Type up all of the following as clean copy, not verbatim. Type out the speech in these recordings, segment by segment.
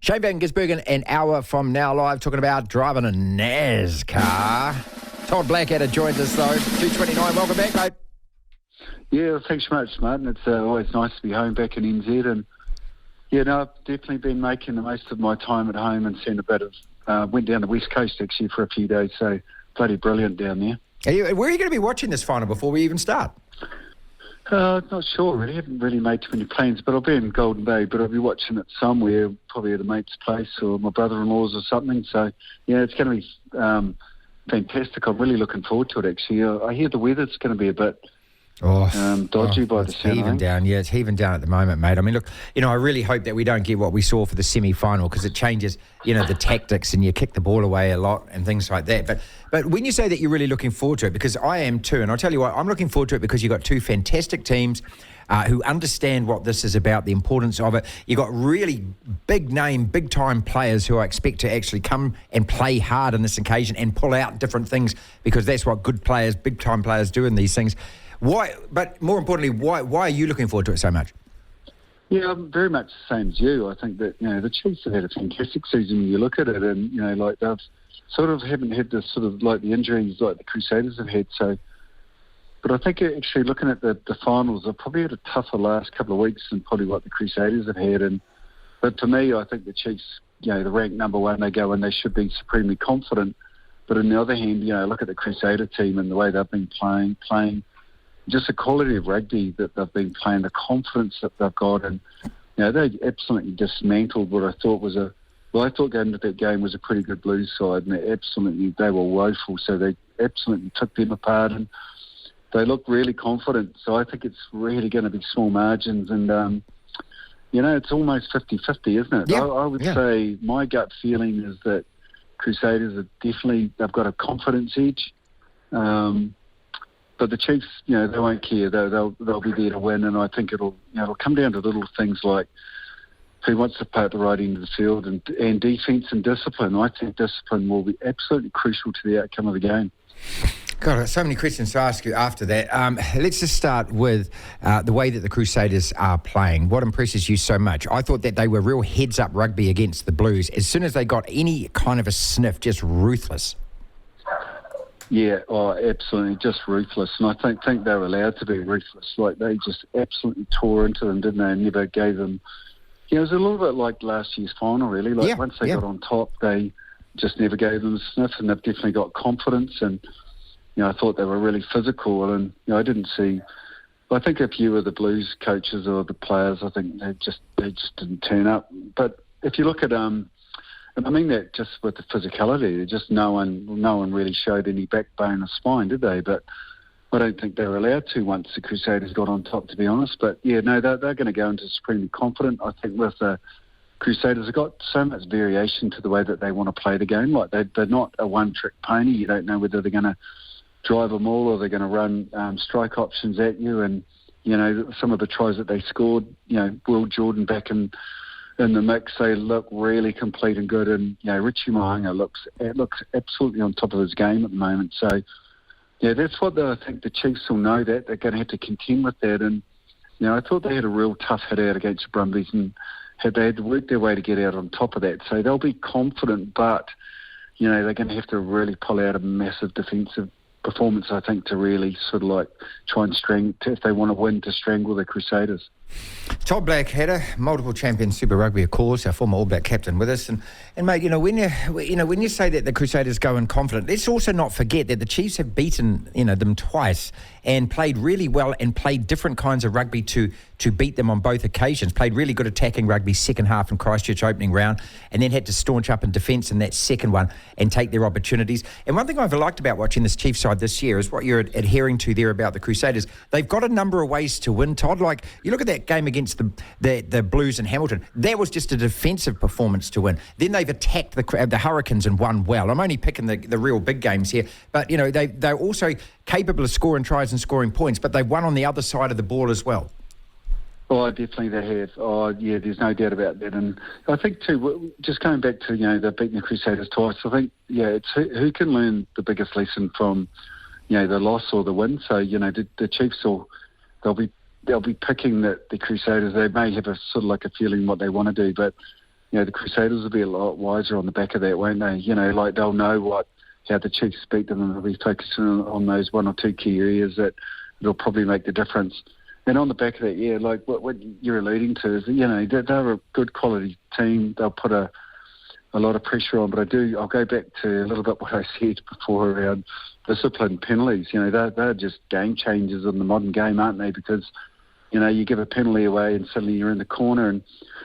Shane Van Gisbergen, an hour from now live, talking about driving a NASCAR. Todd Blackadder joins us, though. 2:29. Welcome back, mate. Yeah, thanks so much, Martin. It's always nice to be home back in NZ. And, yeah, no, I've definitely been making the most of my time at home and seen a bit of... went down the West Coast, actually, for a few days, so bloody brilliant down there. Where are you going to be watching this final before we even start? Not sure, really. Haven't really made too many plans, but I'll be in Golden Bay, but I'll be watching it somewhere, probably at a mate's place or my brother-in-law's or something. So, yeah, it's going to be fantastic. I'm really looking forward to it, actually. I hear the weather's going to be a bit... dodgy by the sound. It's heaving down. Yeah, it's heaving down at the moment, mate. I mean, look, I really hope that we don't get what we saw for the semi-final, because it changes, the tactics, and you kick the ball away a lot and things like that. But when you say that you're really looking forward to it, because I am too, and I'll tell you what, I'm looking forward to it because you've got two fantastic teams who understand what this is about, the importance of it. You've got really big-name, big-time players who I expect to actually come and play hard on this occasion and pull out different things, because that's what good players, big-time players do in these things. Why? But more importantly, why are you looking forward to it so much? Yeah, I'm very much the same as you. I think that, the Chiefs have had a fantastic season when you look at it, and, like they've sort of haven't had the sort of like the injuries like the Crusaders have had. So, but I think actually looking at the finals, they've probably had a tougher last couple of weeks than probably what the Crusaders have had. But to me, I think the Chiefs, the ranked number one, they go and they should be supremely confident. But on the other hand, look at the Crusader team and the way they've been playing. Just the quality of rugby that they've been playing, the confidence that they've got, and they absolutely dismantled what I thought was I thought going into that game was a pretty good Blues side, and they were woeful, so they absolutely took them apart, and they look really confident. So I think it's really going to be small margins, and it's almost 50-50, isn't it? Yeah. I would say my gut feeling is that Crusaders are they've got a confidence edge. But the Chiefs, they won't care. They'll be there to win, and I think it'll come down to little things like who wants to play at the right end of the field and defence and discipline. I think discipline will be absolutely crucial to the outcome of the game. God, so many questions to ask you after that. Let's just start with the way that the Crusaders are playing. What impresses you so much? I thought that they were real heads-up rugby against the Blues. As soon as they got any kind of a sniff, just ruthless. Yeah, absolutely, just ruthless. And I think they were allowed to be ruthless. Like, they just absolutely tore into them, didn't they? And never gave them... it was a little bit like last year's final, really. Once they got on top, they just never gave them a sniff, and they've definitely got confidence. And, I thought they were really physical. And, I didn't see... I think if you were the Blues coaches or the players, I think they just didn't turn up. But if you look at... And I mean that just with the physicality, just no one really showed any backbone or spine, did they? But I don't think they were allowed to once the Crusaders got on top, to be honest. But yeah, no, they're going to go into supremely confident. I think with the Crusaders, they've got so much variation to the way that they want to play the game. Like they're not a one-trick pony. You don't know whether they're going to drive them all or they're going to run strike options at you. And some of the tries that they scored, Will Jordan back in the mix, they look really complete and good, and Richie Mo'unga looks absolutely on top of his game at the moment. So yeah, that's what I think the Chiefs will know, that they're going to have to contend with that. And I thought they had a real tough hit out against the Brumbies, and they had to work their way to get out on top of that. So they'll be confident, but they're going to have to really pull out a massive defensive performance, I think, to really sort of like try and if they want to win, to strangle the Crusaders. Todd Blackadder, multiple champion Super Rugby, of course, our former All Black captain with us, and mate, when you say that the Crusaders go in confident, let's also not forget that the Chiefs have beaten them twice and played really well and played different kinds of rugby to beat them on both occasions. Played really good attacking rugby second half in Christchurch opening round, and then had to staunch up in defence in that second one and take their opportunities. And one thing I've liked about watching this Chiefs side this year is what you're adhering to there about the Crusaders. They've got a number of ways to win, Todd. Like, you look at that game against the Blues in Hamilton, that was just a defensive performance to win. Then they've attacked the Hurricanes and won well. I'm only picking the real big games here, but they're also capable of scoring tries and scoring points, but they've won on the other side of the ball as well. Oh, definitely they have. Oh, yeah, there's no doubt about that. And I think, too, just going back to, they've beaten the Crusaders twice, I think, it's who can learn the biggest lesson from, the loss or the win. So, the Chiefs they'll be picking the Crusaders. They may have a sort of like a feeling what they want to do, but the Crusaders will be a lot wiser on the back of that, won't they? Like they'll know how the Chiefs beat them, and they'll be focusing on those one or two key areas that it'll probably make the difference. And on the back of that, like what you're alluding to is, they're a good quality team. They'll put a lot of pressure on, but I'll go back to a little bit what I said before around discipline penalties. They're just game changers in the modern game, aren't they? Because, you give a penalty away and suddenly you're in the corner. And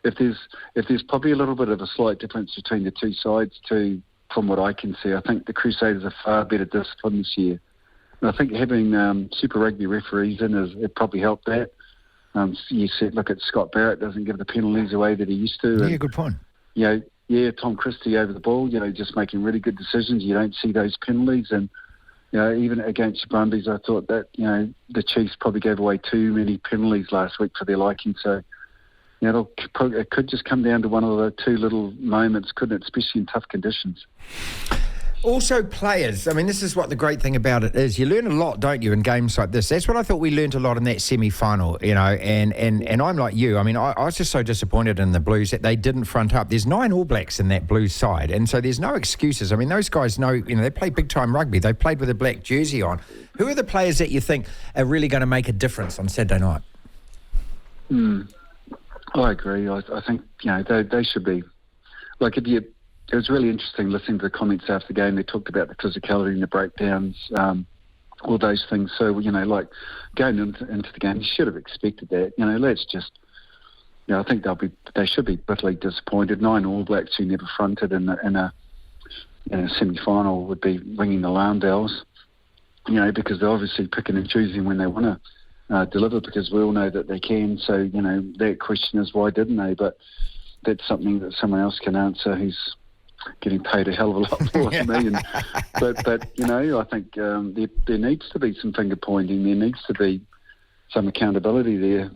if there's probably a little bit of a slight difference between the two sides from what I can see, I think the Crusaders are far better disciplined this year. And I think having Super Rugby referees in it probably helped that. You said, look at Scott Barrett doesn't give the penalties away that he used to. Yeah, good point. Tom Christie over the ball, just making really good decisions. You don't see those penalties. And, even against the Brumbies, I thought that, the Chiefs probably gave away too many penalties last week for their liking. So, it could just come down to one of the two little moments, couldn't it, especially in tough conditions. Also players, I mean, this is what the great thing about it is. You learn a lot, don't you, in games like this? That's what I thought we learned a lot in that semi-final, and I'm like you. I mean, I was just so disappointed in the Blues that they didn't front up. There's 9 All Blacks in that Blues side, and so there's no excuses. I mean, those guys know, they play big-time rugby. They played with a black jersey on. Who are the players that you think are really going to make a difference on Saturday night? I agree. I think, they should be. Like, it was really interesting listening to the comments after the game. They talked about the physicality and the breakdowns, all those things. So, like going into the game, you should have expected that. Let's just, I think they should be bitterly disappointed. 9 All Blacks who never fronted in a semi-final would be ringing alarm bells, because they're obviously picking and choosing when they want to deliver, because we all know that they can. So, that question is, why didn't they? But that's something that someone else can answer who's getting paid a hell of a lot more than me. But I think there needs to be some finger pointing. There needs to be some accountability there.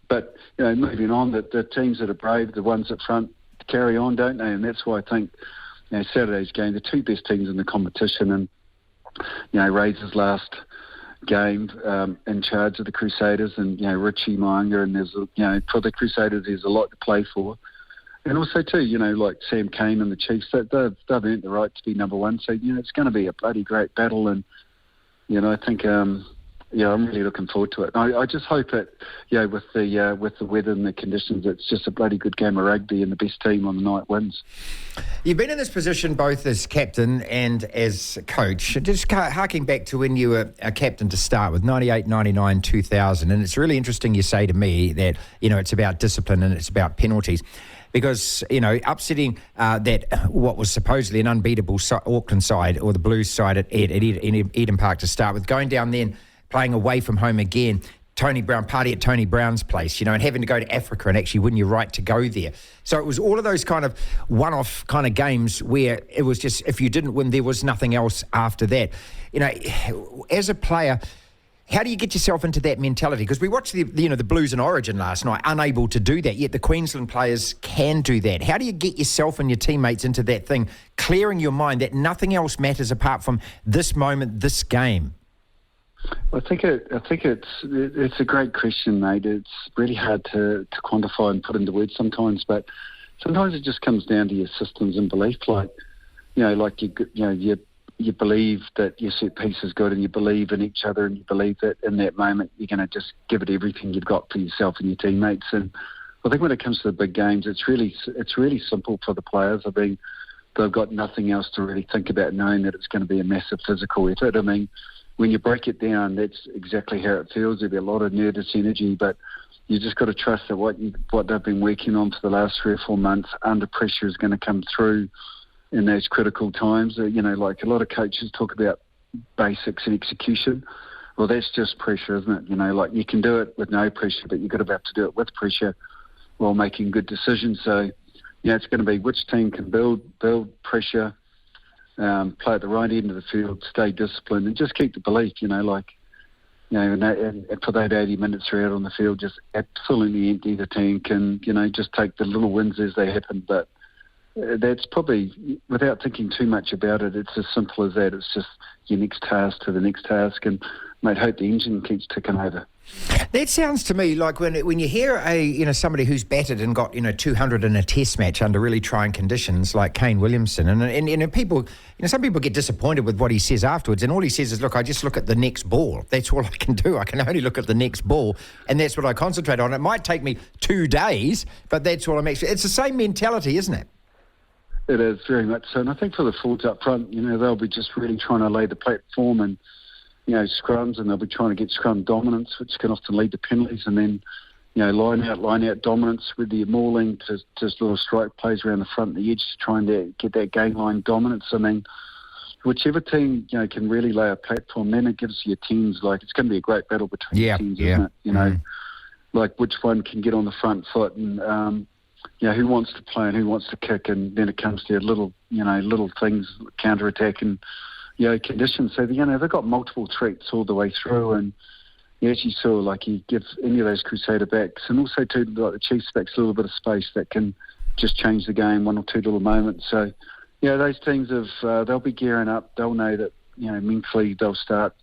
But moving on, the teams that are brave, the ones up front, carry on, don't they? And that's why I think Saturday's game, the 2 best teams in the competition, and Razor's last game in charge of the Crusaders, and Richie Mo'unga, and there's for the Crusaders there's a lot to play for. And also, too, like Sam Cane and the Chiefs, they've earned the right to be number one. So, it's going to be a bloody great battle. And, I think, I'm really looking forward to it. I just hope it, with the weather and the conditions, it's just a bloody good game of rugby and the best team on the night wins. You've been in this position both as captain and as coach. Just harking back to when you were a captain to start with, 98, 99, 2000. And it's really interesting you say to me that, it's about discipline and it's about penalties. Because, upsetting that what was supposedly an unbeatable Auckland side, or the Blues side at Eden Park to start with, going down then, playing away from home again, party at Tony Brown's place, and having to go to Africa and actually win your right to go there. So it was all of those kind of one-off kind of games where it was just, if you didn't win, there was nothing else after that. As a player, how do you get yourself into that mentality? Because we watched the Blues in Origin last night, unable to do that, yet the Queensland players can do that. How do you get yourself and your teammates into that thing, clearing your mind that nothing else matters apart from this moment, this game? I think it's a great question, mate. It's really hard to quantify and put into words sometimes, but sometimes it just comes down to your systems and belief. You believe that your set piece is good, and you believe in each other, and you believe that in that moment you're going to just give it everything you've got for yourself and your teammates. And I think when it comes to the big games, it's really simple for the players. I mean, they've got nothing else to really think about, knowing that it's going to be a massive physical effort. I mean, when you break it down, that's exactly how it feels. There'll be a lot of nervous energy, but you just got to trust that what they've been working on for the last 3 or 4 months under pressure is going to come through in those critical times. Like a lot of coaches talk about basics and execution. Well, that's just pressure, isn't it? Like you can do it with no pressure, but you've got to have to do it with pressure while making good decisions. So, it's going to be which team can build pressure, play at the right end of the field, stay disciplined, and just keep the belief, and for that 80 minutes they're out on the field, just absolutely empty the tank and, just take the little wins as they happen. But that's probably, without thinking too much about it, it's as simple as that. It's just your next task to the next task, and mate, hope the engine keeps ticking over. That sounds to me like when you hear somebody who's batted and got 200 in a test match under really trying conditions like Kane Williamson, and people, some people get disappointed with what he says afterwards, and all he says is, look, I just look at the next ball. That's all I can do. I can only look at the next ball, and that's what I concentrate on. It might take me 2 days, but that's all I'm actually. It's the same mentality, isn't it? It is very much so, and I think for the forwards up front, they'll be just really trying to lay the platform and. Scrums, and they'll be trying to get scrum dominance, which can often lead to penalties, and then, line out dominance with the mauling to just little strike plays around the front and the edge to try and get that game line dominance. I mean, whichever team, can really lay a platform, then it gives your teams, it's going to be a great battle between the teams, isn't it? Like which one can get on the front foot and, who wants to play and who wants to kick, and then it comes to little things, counter-attack and, conditions. So, they've got multiple threats all the way through, and as you saw, he gives any of those Crusader backs, and also too, the Chiefs backs, a little bit of space that can just change the game, one or two little moments. So, those teams they'll be gearing up. They'll know that, mentally they'll start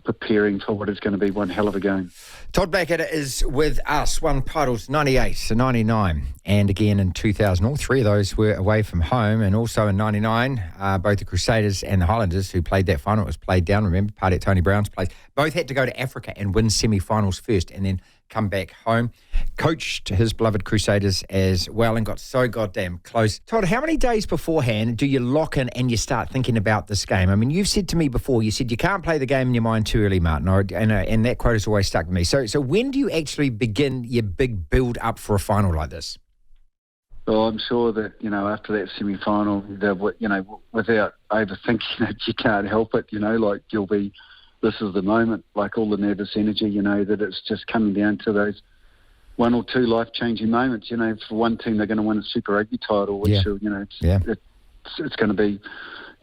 preparing for what is going to be one hell of a game. Todd Blackadder is with us. Won titles 98, 99, and again in 2000. All three of those were away from home, and also in 99, both the Crusaders and the Highlanders, who played that final, it was played down, remember, party at Tony Brown's place, both had to go to Africa and win semi-finals first and then come back home. Coached his beloved Crusaders as well and got so goddamn close. Todd, how many days beforehand do you lock in and you start thinking about this game? I mean, you've said to me before, you said you can't play the game in your mind too early, Martin, and that quote has always stuck with me. So when do you actually begin your big build-up for a final like this? Well, I'm sure that, after that semi-final, without overthinking it, you can't help it, you'll be... This is the moment, all the nervous energy, that it's just coming down to those one or two life-changing moments. For one team, they're going to win a Super Rugby title, which, it's going to be,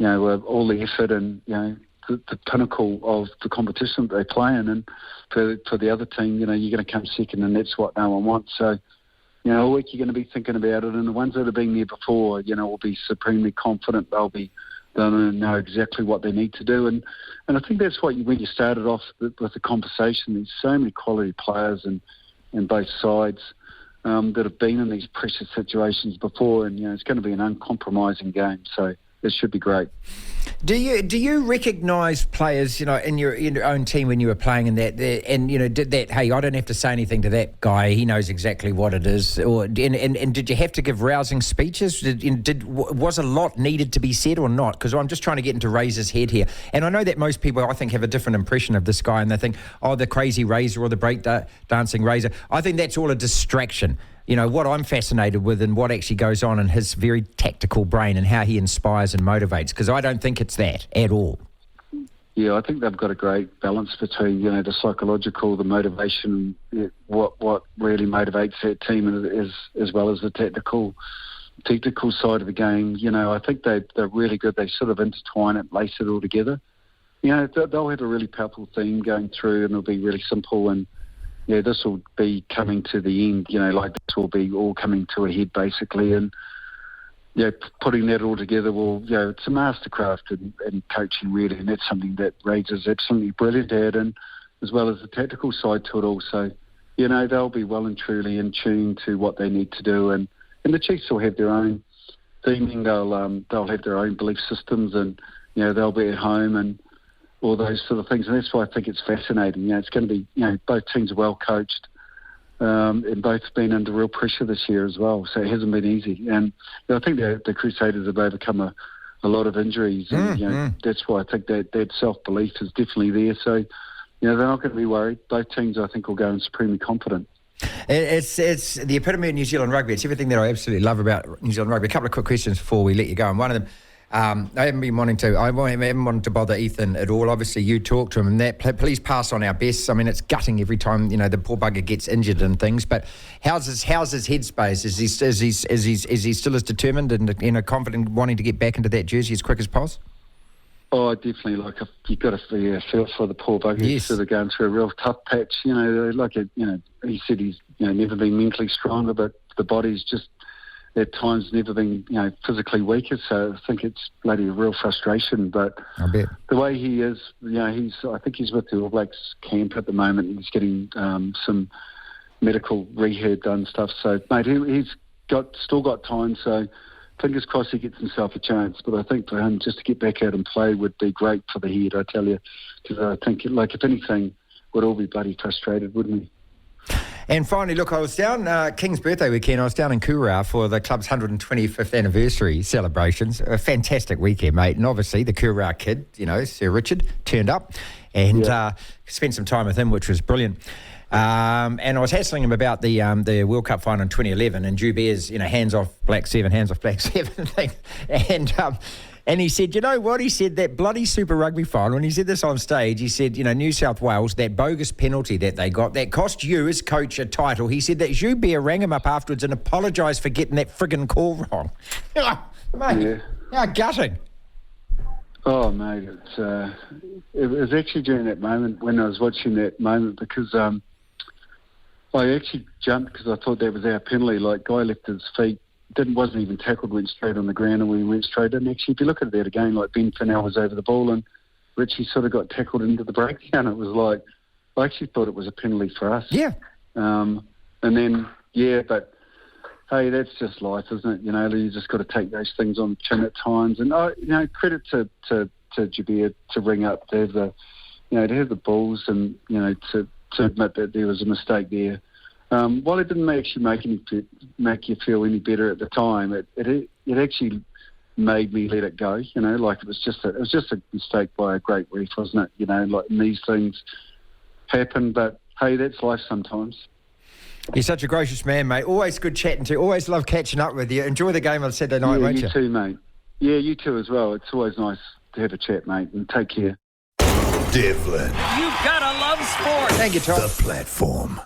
all the effort and, the pinnacle of the competition that they play in. And for the other team, you're going to come second, and that's what no one wants. So, all week you're going to be thinking about it. And the ones that have been there before, will be supremely confident. They'll know exactly what they need to do. And I think that's what when you started off with the conversation, there's so many quality players in both sides that have been in these pressure situations before, and it's going to be an uncompromising game. So it should be great. Do you recognise players, in your own team when you were playing in that, and did that? Hey, I don't have to say anything to that guy. He knows exactly what it is. And did you have to give rousing speeches? Was a lot needed to be said or not? Because I'm just trying to get into Razor's head here, and I know that most people, I think, have a different impression of this guy, and they think, oh, the crazy Razor or the break dancing Razor. I think that's all a distraction. What I'm fascinated with and what actually goes on in his very tactical brain and how he inspires and motivates, because I don't think it's that at all. Yeah, I think they've got a great balance between, the psychological, the motivation, what really motivates that team, as well as the technical side of the game. I think they're really good. They sort of intertwine it, lace it all together. They'll have a really powerful theme going through, and it'll be really simple, and this will be coming to the end, this will be all coming to a head basically, and putting that all together it's a mastercraft in coaching really, and that's something that Razor's absolutely brilliant at, and as well as the tactical side to it also. They'll be well and truly in tune to what they need to do, and the Chiefs will have their own theming, they'll have their own belief systems, and they'll be at home and all those sort of things, and that's why I think it's fascinating. It's going to be, both teams are well coached, and both have been under real pressure this year as well, so it hasn't been easy. And I think the Crusaders have overcome a lot of injuries, and that's why I think that self-belief is definitely there. So, they're not going to be worried. Both teams, I think, will go in supremely confident. It's the epitome of New Zealand rugby. It's everything that I absolutely love about New Zealand rugby. A couple of quick questions before we let you go, and one of them, I haven't wanted to bother Ethan at all. Obviously, you talk to him, and that please pass on our best. I mean, it's gutting every time the poor bugger gets injured and things. But how's his headspace? Is he still as determined and confident, wanting to get back into that jersey as quick as possible? Oh, definitely. You've got to feel for the poor bugger. Yes. He's sort of going through a real tough patch. He said he's never been mentally stronger, but the body's just at times never been, physically weaker. So I think it's bloody a real frustration. But I bet. the way he is, I think he's with the All Blacks camp at the moment. He's getting some medical rehab done stuff. So, mate, he's still got time. So fingers crossed he gets himself a chance. But I think for him just to get back out and play would be great for the head, I tell you. Because I think, if anything, we'd all be bloody frustrated, wouldn't we? And finally, look, I was down, King's birthday weekend, I was down in Koorau for the club's 125th anniversary celebrations. A fantastic weekend, mate. And obviously the Koorau kid, Sir Richard, turned up and spent some time with him, which was brilliant. And I was hassling him about the World Cup final in 2011 and Jubair's, hands off Black 7 thing. And he said, you know what? He said that bloody Super Rugby final, when he said this on stage, he said, New South Wales, that bogus penalty that they got, that cost you as coach a title. He said that Jubair rang him up afterwards and apologised for getting that friggin' call wrong. Mate, how gutting. Oh, mate, it was actually during that moment when I was watching that moment because I actually jumped because I thought that was our penalty. Like, guy left his feet. Wasn't even tackled, went straight on the ground, and we went straight in. Actually, if you look at that again, like Ben Fennell was over the ball and Richie sort of got tackled into the breakdown. It was like, I actually thought it was a penalty for us. Yeah. And then, but hey, that's just life, isn't it? You just got to take those things on the chin at times. And, credit to Jubair to ring up, to have the balls and, to admit that there was a mistake there. While it didn't actually make you feel any better at the time, it actually made me let it go. Like it was just a mistake by a great ref, wasn't it? Like these things happen, but hey, that's life sometimes. You're such a gracious man, mate. Always good chatting to you. Always love catching up with you. Enjoy the game on Saturday night, won't you? You too, mate. Yeah, you too as well. It's always nice to have a chat, mate, and take care. Devlin. You've gotta love sport. Thank you, Tom. The Platform.